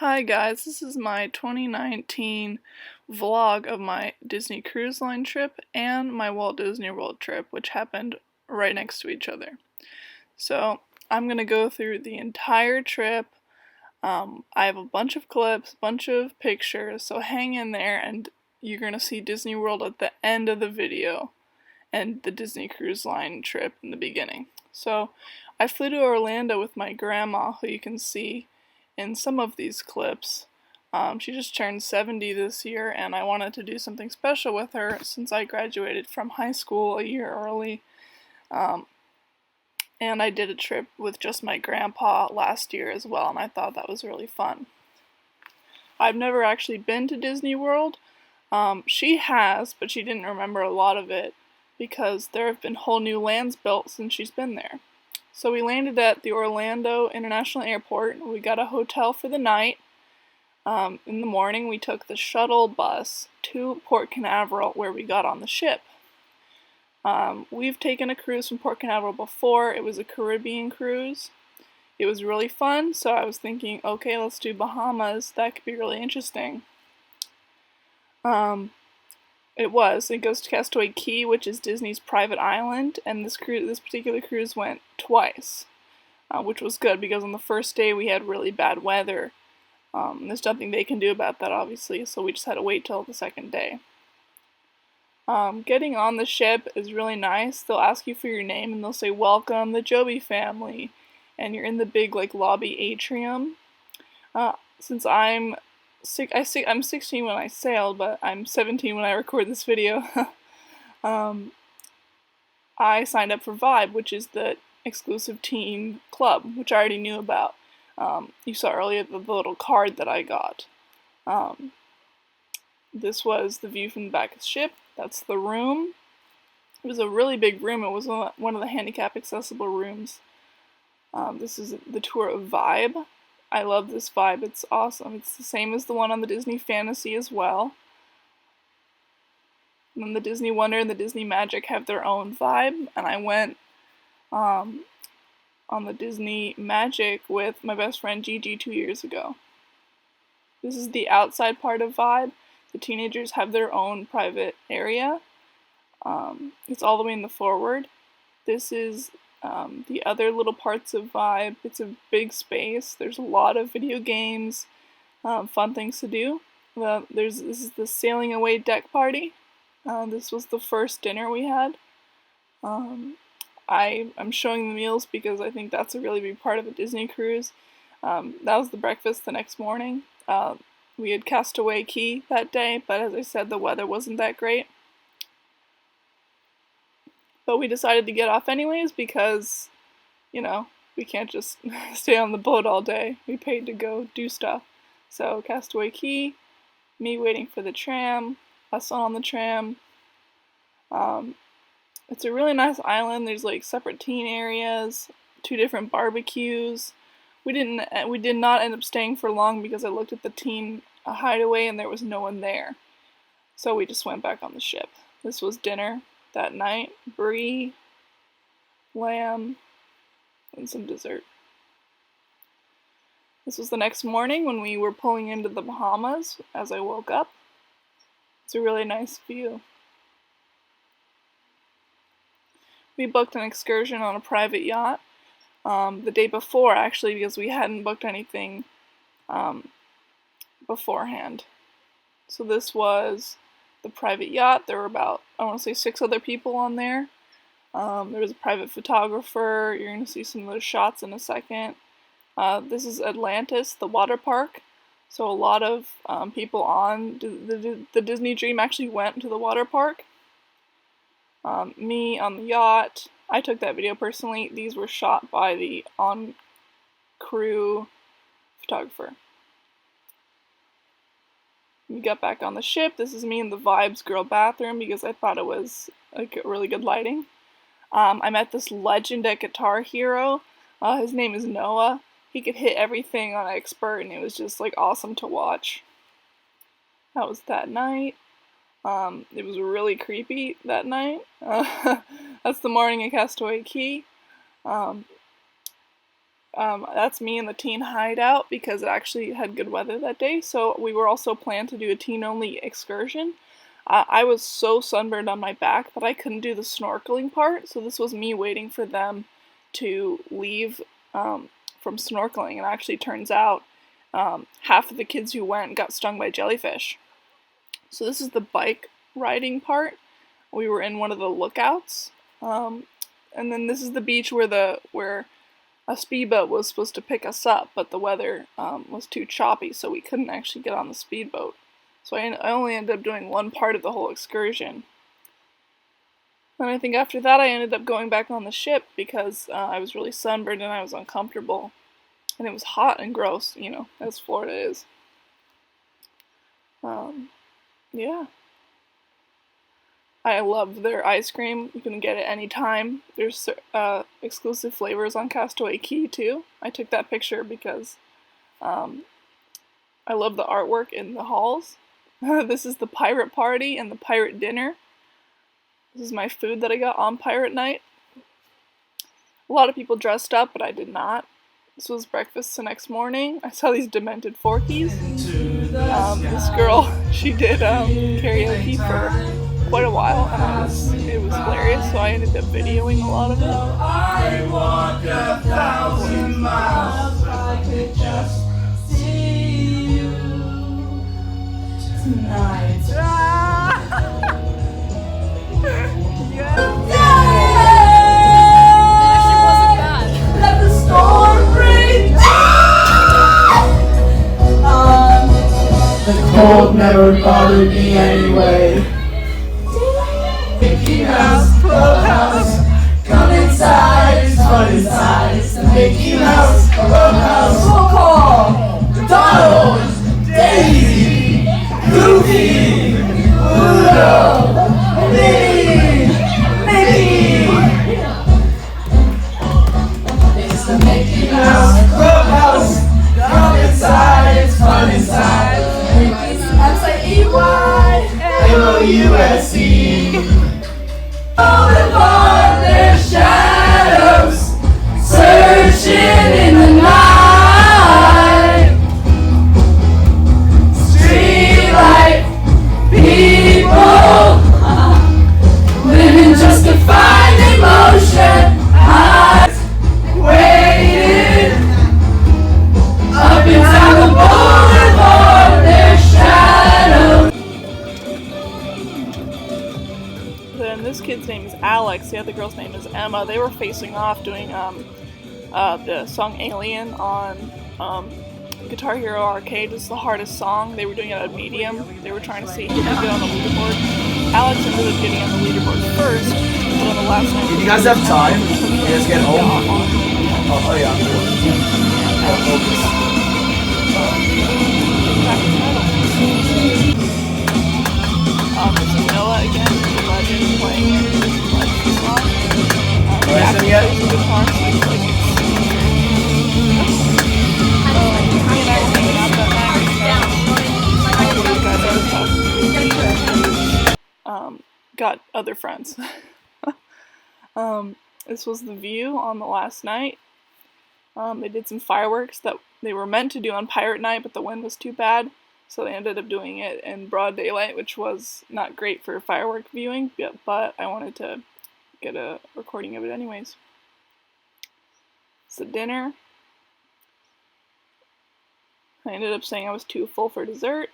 Hi guys, this is my 2019 vlog of my Disney Cruise Line trip and my Walt Disney World trip, which happened right next to each other. So I'm gonna go through the entire trip. I have a bunch of clips, a bunch of pictures, so hang in there and you're gonna see Disney World at the end of the video and the Disney Cruise Line trip in the beginning. So I flew to Orlando with my grandma, who you can see in some of these clips. She just turned 70 this year, and I wanted to do something special with her since I graduated from high school a year early. Um, and I did a trip with just my grandpa last year as well, and I thought that was really fun. I've never actually been to Disney World. She has, but she didn't remember a lot of it because there have been whole new lands built since she's been there. So we landed at the Orlando International Airport. We got a hotel for the night. In the morning, we took the shuttle bus to Port Canaveral, where we got on the ship. We've taken a cruise from Port Canaveral before. It was a Caribbean cruise. It was really fun, so I was thinking, okay, let's do Bahamas. That could be really interesting. It was. It goes to Castaway Cay, which is Disney's private island, and this particular cruise went twice, which was good because on the first day we had really bad weather. There's nothing they can do about that, obviously, so we just had to wait till the second day. Getting on the ship is really nice. They'll ask you for your name and they'll say, "Welcome, the Joby family," and you're in the big lobby atrium. Since I'm 16 when I sailed, but I'm 17 when I record this video. I signed up for Vibe, which is the exclusive teen club, which I already knew about. You saw earlier the little card that I got. This was the view from the back of the ship. That's the room. It was a really big room. It was one of the handicap accessible rooms. This is the tour of Vibe. I love this Vibe. It's awesome. It's the same as the one on the Disney Fantasy as well. And then the Disney Wonder and the Disney Magic have their own Vibe, and I went on the Disney Magic with my best friend Gigi 2 years ago. This is the outside part of Vibe. The teenagers have their own private area. It's all the way in the forward. This is the other little parts of Vibe. It's a big space. There's a lot of video games, fun things to do. This is the sailing away deck party. This was the first dinner we had. I'm showing the meals because I think that's a really big part of a Disney cruise. That was the breakfast the next morning. We had Castaway Cay that day, but as I said, the weather wasn't that great. But we decided to get off anyways because, we can't just stay on the boat all day. We paid to go do stuff. So Castaway Cay, me waiting for the tram, us on the tram. It's a really nice island. There's separate teen areas, 2 different barbecues. We did not end up staying for long because I looked at the teen hideaway and there was no one there. So we just went back on the ship. This was dinner that night. Brie, lamb, and some dessert. This was the next morning when we were pulling into the Bahamas as I woke up. It's a really nice view. We booked an excursion on a private yacht the day before, actually, because we hadn't booked anything beforehand. So this was the private yacht. There were about, I want to say, 6 other people on there. There was a private photographer. You're going to see some of those shots in a second. This is Atlantis, the water park. So a lot of people on the Disney Dream actually went to the water park. Me on the yacht. I took that video personally. These were shot by the on-crew photographer. We got back on the ship. This is me in the Vibes girl bathroom because I thought it was really good lighting. I met this legend at Guitar Hero. His name is Noah. He could hit everything on expert and it was just awesome to watch. That was that night. It was really creepy that night. That's the morning at Castaway Cay. That's me in the teen hideout because it actually had good weather that day. So we were also planned to do a teen-only excursion. I was so sunburned on my back that I couldn't do the snorkeling part. So this was me waiting for them to leave from snorkeling. And actually turns out half of the kids who went got stung by jellyfish. So this is the bike riding part. We were in one of the lookouts. And then this is the beach where a speedboat was supposed to pick us up, but the weather was too choppy, so we couldn't actually get on the speedboat. So I only ended up doing one part of the whole excursion. And I think after that I ended up going back on the ship because I was really sunburned and I was uncomfortable. And it was hot and gross, you know, as Florida is. Yeah. I love their ice cream. You can get it anytime. There's exclusive flavors on Castaway Cay too. I took that picture because I love the artwork in the halls. This is the pirate party and the pirate dinner. This is my food that I got on pirate night. A lot of people dressed up, but I did not. This was breakfast the next morning. I saw these demented Forkies. This girl, she did karaoke for quite a while, and it was hilarious, so I ended up videoing a lot of it. I walk 1,000 miles, I could just see you tonight. Let the storm bring the cold never bothered me anyway. Mickey Mouse Clubhouse, come inside, it's fun inside. It's the Mickey Mouse Clubhouse. Roll call. Donald, Daisy, Goofy, Pluto, Minnie, Mickey. It's the Mickey Mouse Clubhouse. Come inside, it's fun inside. Mickey's M-I-E-Y-M-O-U-S-E. All upon their shadows, searching in the night. Streetlight people, living just to find emotion. I waited up and down the boulevard, their shadows. Then this kid's name is Alex, the other girl's name is Emma. They were facing off doing the song Alien on Guitar Hero Arcade. It's the hardest song. They were doing it at medium. They were trying to see who could get on the leaderboard. Alex ended up getting on the leaderboard first, but on the last night... If you guys have time, you guys get home. Oh yeah. This is Noah again, the legend, playing Legend song. Listen yet? Me and I were hanging out that night. Got other friends. This was the view on the last night. They did some fireworks that they were meant to do on Pirate Night, but the wind was too bad, so they ended up doing it in broad daylight, which was not great for firework viewing, but I wanted to get a recording of it anyways. It's the dinner. I ended up saying I was too full for dessert.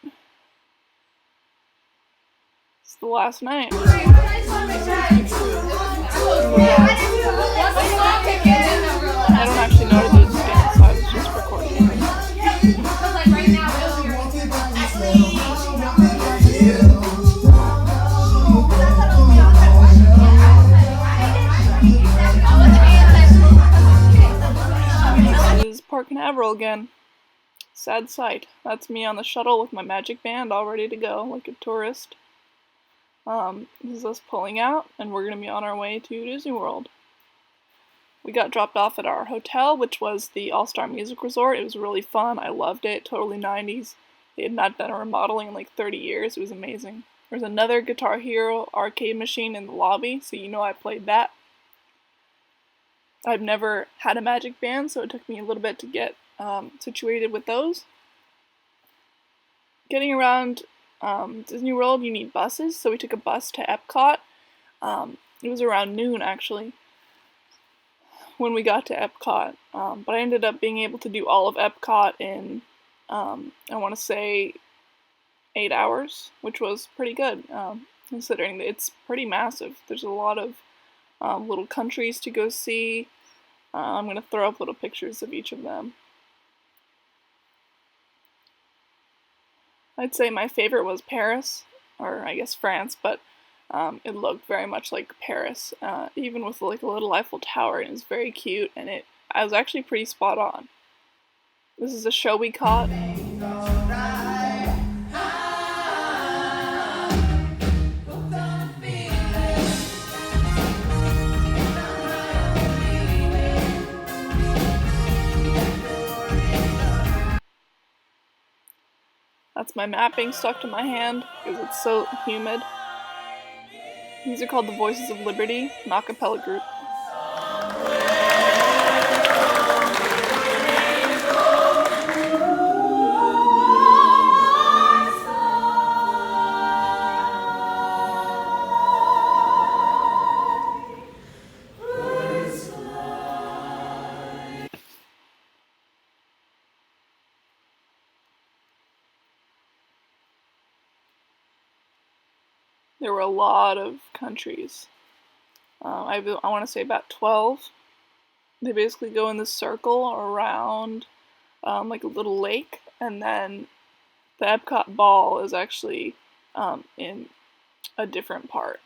It's the last night. I don't actually know how to do this dance, so I was just recording it. This is Port Canaveral again. Sad sight. That's me on the shuttle with my magic band all ready to go, like a tourist. This is us pulling out, and we're going to be on our way to Disney World. We got dropped off at our hotel, which was the All-Star Music Resort. It was really fun. I loved it. Totally 90s. They had not done a remodeling in like 30 years. It was amazing. There's another Guitar Hero arcade machine in the lobby, so you know I played that. I've never had a Magic Band, so it took me a little bit to get situated with those. Getting around Disney World, you need buses, so we took a bus to Epcot. It was around noon, actually, when we got to Epcot, but I ended up being able to do all of Epcot in, I want to say, 8 hours, which was pretty good, considering that it's pretty massive. There's a lot of little countries to go see. I'm going to throw up little pictures of each of them. I'd say my favorite was Paris, or I guess France, but it looked very much like Paris, even with like a little Eiffel Tower, and it was very cute, and I was actually pretty spot on. This is a show we caught. That's my mapping stuck to my hand because it's so humid. These are called the Voices of Liberty, an a cappella group. There were a lot of countries. I want to say about 12. They basically go in this circle around like a little lake, and then the Epcot ball is actually in a different part.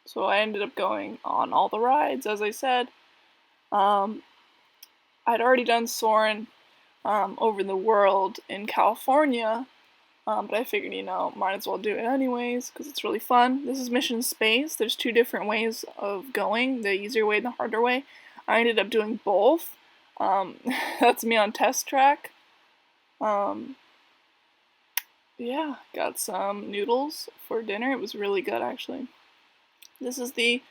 So I ended up going on all the rides, as I said. I'd already done Soarin' over the world in California, but I figured, might as well do it anyways, because it's really fun. This is Mission Space. There's 2 different ways of going, the easier way and the harder way. I ended up doing both. That's me on test track. Yeah, got some noodles for dinner. It was really good, actually. This is the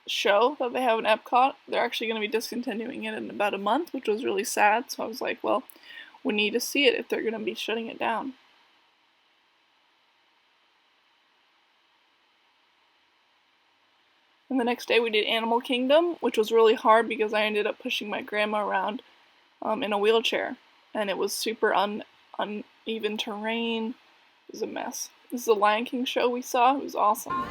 show that they have in Epcot. They're actually going to be discontinuing it in about a month, which was really sad, so I was like, well, we need to see it if they're going to be shutting it down. And the next day we did Animal Kingdom, which was really hard because I ended up pushing my grandma around in a wheelchair, and it was super uneven terrain. It was a mess. This is the Lion King show we saw. It was awesome.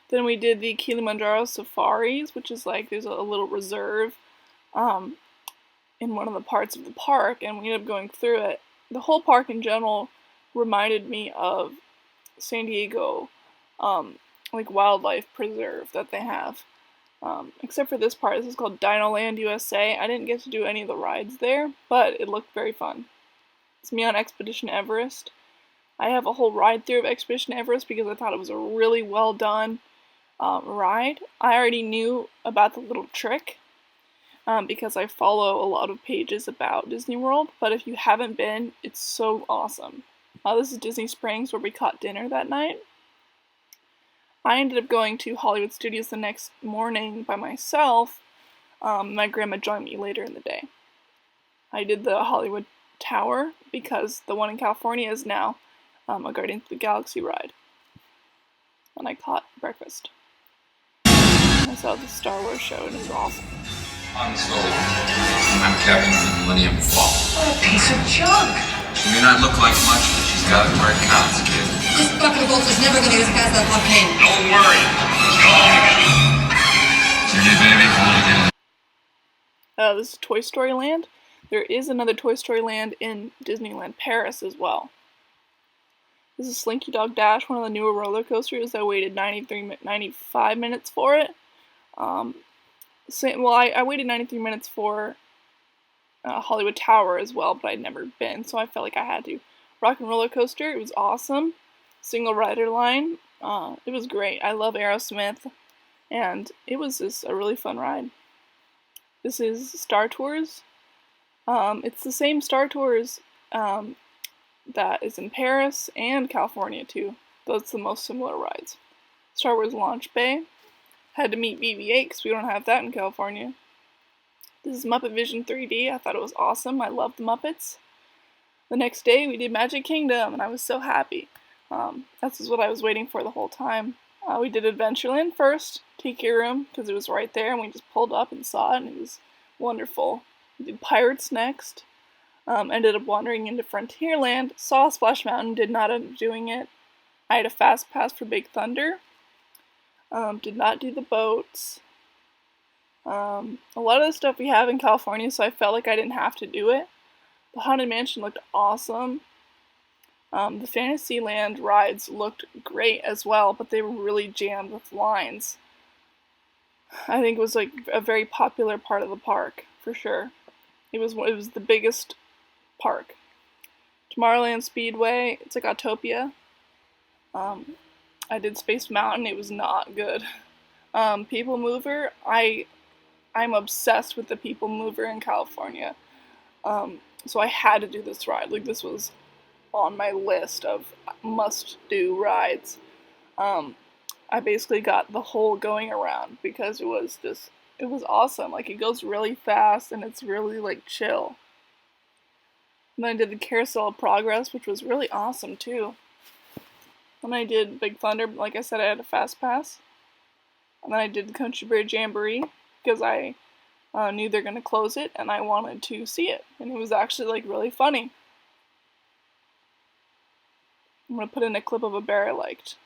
Then we did the Kilimanjaro Safaris, which is like there's a little reserve in one of the parts of the park, and we ended up going through it. The whole park in general reminded me of San Diego, like wildlife preserve that they have. Except for this part. This is called Dinoland USA. I didn't get to do any of the rides there, but it looked very fun. It's me on Expedition Everest. I have a whole ride through of Expedition Everest because I thought it was a really well done ride. I already knew about the little trick because I follow a lot of pages about Disney World, but if you haven't been, it's so awesome. This is Disney Springs, where we caught dinner that night. I ended up going to Hollywood Studios the next morning by myself. My grandma joined me later in the day. I did the Hollywood Tower because the one in California is now a Guardians of the Galaxy ride. And I caught breakfast. I saw the Star Wars show and it was awesome. So, I'm Captain of the Millennium Falcon. What a piece of junk! She may not look like much, but she's got it where it counts, kid. This bucket of bolts is never gonna get us past that blockade. Don't worry. Steady, baby. Hold it in. This is Toy Story Land. There is another Toy Story Land in Disneyland Paris as well. This is Slinky Dog Dash, one of the newer roller coasters. I waited 95 minutes for it. I waited 93 minutes for Hollywood Tower as well, but I'd never been, so I felt like I had to. Rock and Roller Coaster, it was awesome. Single rider line, it was great. I love Aerosmith, and it was just a really fun ride. This is Star Tours. It's the same Star Tours that is in Paris and California too. That's the most similar rides. Star Wars Launch Bay. Had to meet BB-8 because we don't have that in California. This is Muppet Vision 3D. I thought it was awesome. I love the Muppets. The next day we did Magic Kingdom and I was so happy. That's what I was waiting for the whole time. We did Adventureland first, Tiki Room, because it was right there and we just pulled up and saw it and it was wonderful. We did Pirates next. Ended up wandering into Frontierland, saw Splash Mountain, did not end up doing it. I had a fast pass for Big Thunder. Did not do the boats. A lot of the stuff we have in California, so I felt like I didn't have to do it. The Haunted Mansion looked awesome. The Fantasyland rides looked great as well, but they were really jammed with lines. I think it was like a very popular part of the park, for sure. It was the biggest park. Tomorrowland Speedway, it's like Autopia. I did Space Mountain, it was not good. People Mover, I'm obsessed with the People Mover in California. So I had to do this ride. Like, this was on my list of must-do rides. I basically got the whole going around because it was awesome. Like, it goes really fast and it's really, like, chill. And then I did the Carousel of Progress, which was really awesome, too. And I did Big Thunder, like I said, I had a fast pass. And then I did the Country Bear Jamboree, because I knew they're going to close it, and I wanted to see it. And it was actually, like, really funny. I'm going to put in a clip of a bear I liked.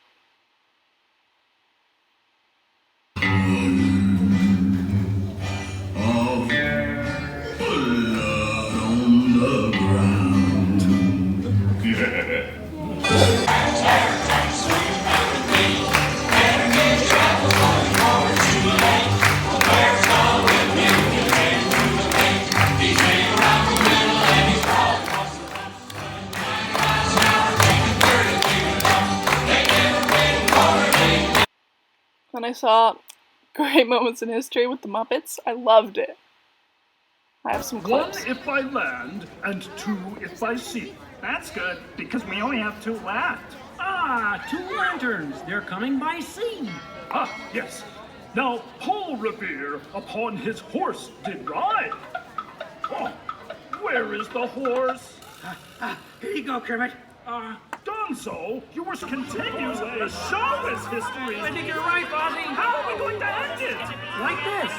Then I saw Great Moments in History with the Muppets. I loved it. I have some One clips. if by land, and two if by sea. That's good, because we only have 2 left. Ah, 2 lanterns. They're coming by sea. Ah, yes. Now Paul Revere upon his horse did ride. Oh, where is the horse? Here you go, Kermit. Done so, yours continues. The show is history. I think you're right, Fozzie. How are we going to end it? Like this.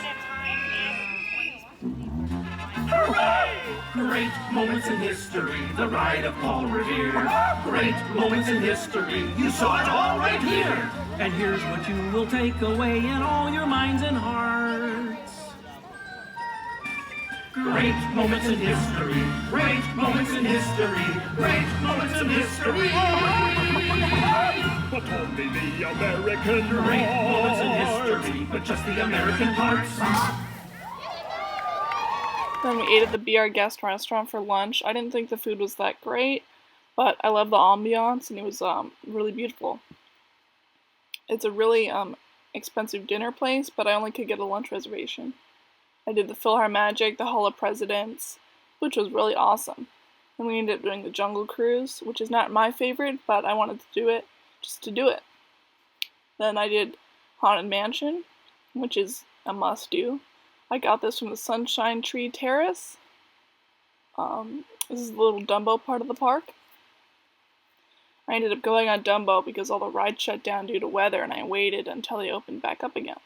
Hooray! Great moments in history, the ride of Paul Revere. Great moments in history, you saw it all right here. And here's what you will take away in all your minds and hearts. Great moments in history, great moments in history, great moments in history. But only the American Great moments in heart. history, but just the American parts. Then we ate at the Be Our Guest restaurant for lunch. I didn't think the food was that great, but I love the ambiance and it was really beautiful. It's a really expensive dinner place, but I only could get a lunch reservation. I did the PhilharMagic, the Hall of Presidents, which was really awesome. And we ended up doing the Jungle Cruise, which is not my favorite, but I wanted to do it just to do it. Then I did Haunted Mansion, which is a must-do. I got this from the Sunshine Tree Terrace. This is the little Dumbo part of the park. I ended up going on Dumbo because all the rides shut down due to weather and I waited until they opened back up again.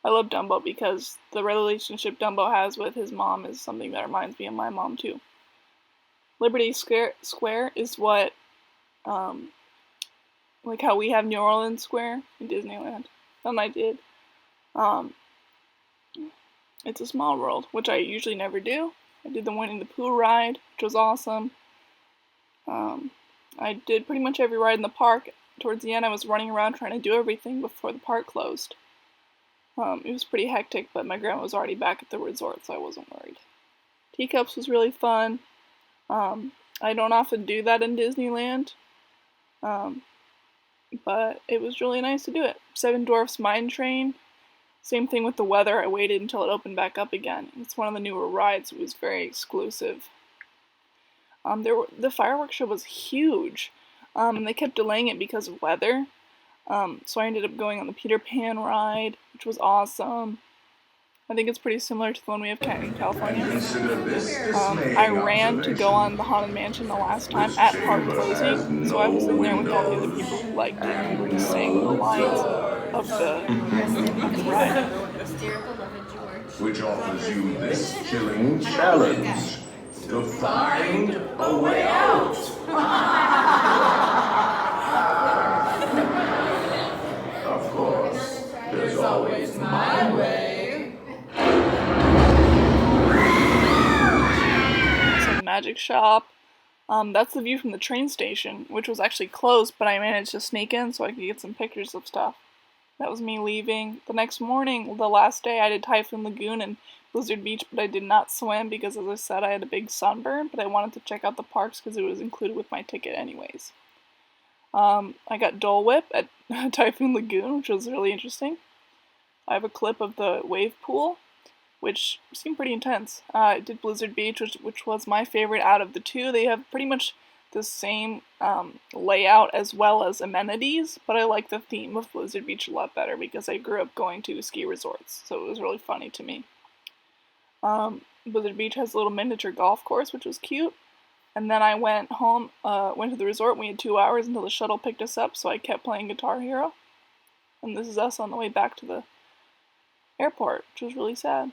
I love Dumbo because the relationship Dumbo has with his mom is something that reminds me of my mom too. Liberty Square is what, like how we have New Orleans Square in Disneyland. And I did. It's a Small World, which I usually never do. I did the Winnie the Pooh ride, which was awesome. I did pretty much every ride in the park. Towards the end, I was running around trying to do everything before the park closed. It was pretty hectic, but my grandma was already back at the resort, so I wasn't worried. Teacups was really fun. I don't often do that in Disneyland, but it was really nice to do it. Seven Dwarfs Mine Train, same thing with the weather. I waited until it opened back up again. It's one of the newer rides. It was very exclusive. The fireworks show was huge, and they kept delaying it because of weather. So I ended up going on the Peter Pan ride, which was awesome. I think it's pretty similar to the one we have in California. I ran to go on the Haunted Mansion the last time at park closing, so I was in there with all the other people who liked it, and we were just saying the lines of the ride. Which offers you this chilling challenge to find a way out. Of course, there's always my way. Magic shop. That's the view from the train station, which was actually closed, but I managed to sneak in so I could get some pictures of stuff. That was me leaving. The next morning, the last day, I did Typhoon Lagoon and Blizzard Beach, but I did not swim because, as I said, I had a big sunburn, but I wanted to check out the parks because it was included with my ticket anyways. I got Dole Whip at Typhoon Lagoon, which was really interesting. I have a clip of the wave pool, which seemed pretty intense. I did Blizzard Beach, which was my favorite out of the two. They have pretty much the same layout as well as amenities, but I like the theme of Blizzard Beach a lot better because I grew up going to ski resorts, so it was really funny to me. Blizzard Beach has a little miniature golf course, which was cute. And then I went home, went to the resort. We had 2 hours until the shuttle picked us up, so I kept playing Guitar Hero. And this is us on the way back to the airport, which was really sad.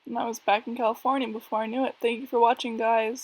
And I was back in California before I knew it. Thank you for watching, guys.